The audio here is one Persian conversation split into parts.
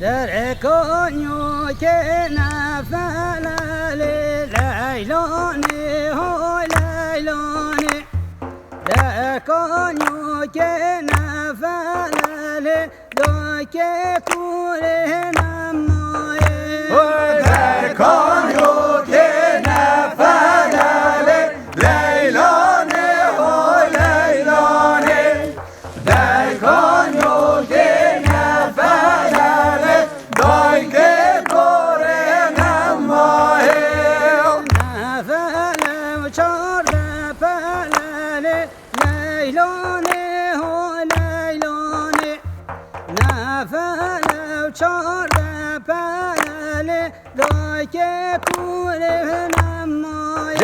در کنیو که نفلالی لیلانی ها لیلانی در کنیو که نفلالی دا که کوره نمایی در کنیو که نفلالی لیلانی ها لیلانی در کنیو که نفلالی دا که کوره نمایی نفلم چارده پلالی لیلانی ها لیلانی نفلم چارده پلالی دا که کوره نمایی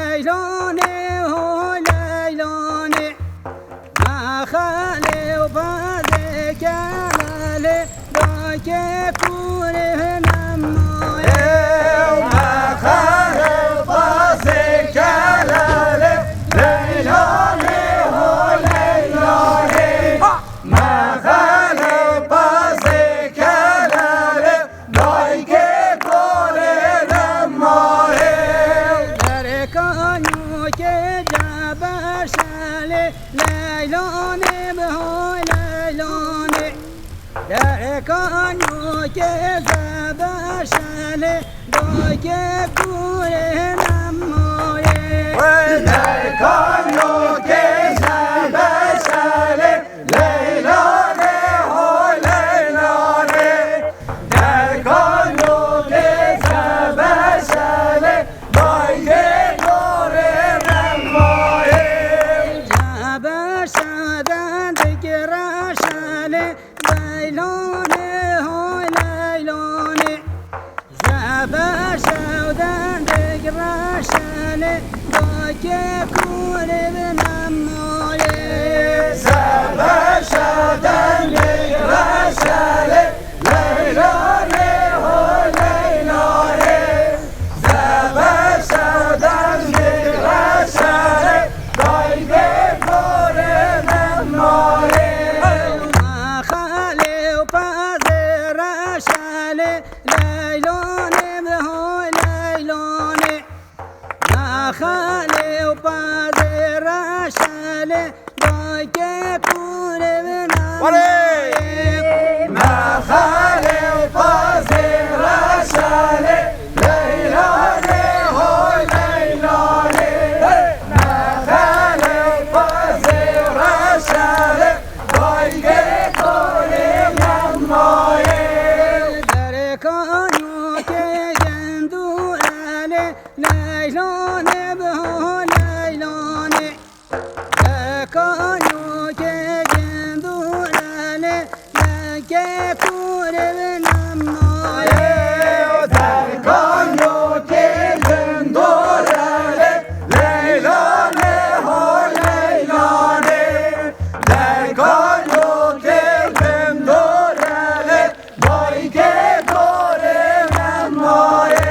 لیلانی ها لیلانی خالی و بازی کلالی دا که کوره نمایی خالی و بازی کلالی لیلانی ها لیلانی خالی و بازی کلالی دا که کوره نمایی که جبشالی لیلانی به لیلانی در کنیو که جبشالی دا که کوره نمایی در کنیو که جبشالی لیلانی ها لیلانی در کنیو که جبشالی دا که کوره نمایی جبشادن دگرشالی لیلانی ها لیلانی جبشادن دگرشالی دا که کوره نمایی جبشادن دگرشالی لیلانی ها لیلانی جبشادن دگرشالی دا که کوره نمایی خالی و پذیرشالی لیلانی به لیلانی خالی و پذیرشالی دا که کوره نمایی خالی و پذیرشالی لیلانی ها لیلانی خالی و پذیرشالی دا که کوره نمایی در کنیو که گندورالی لیلانی به لیلانی در کنیو که گندورالی که کوره نمایی در کنیو که گندورالی لیلانی ها لیلانی در کنیو که گندورالی دا که کوره نمایی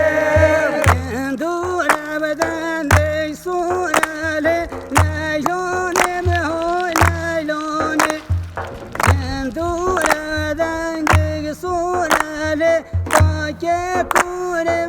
گندوره بدن دی سورالی لیلانی به لیلانی گندوره بدن دی سورالی دا که کوره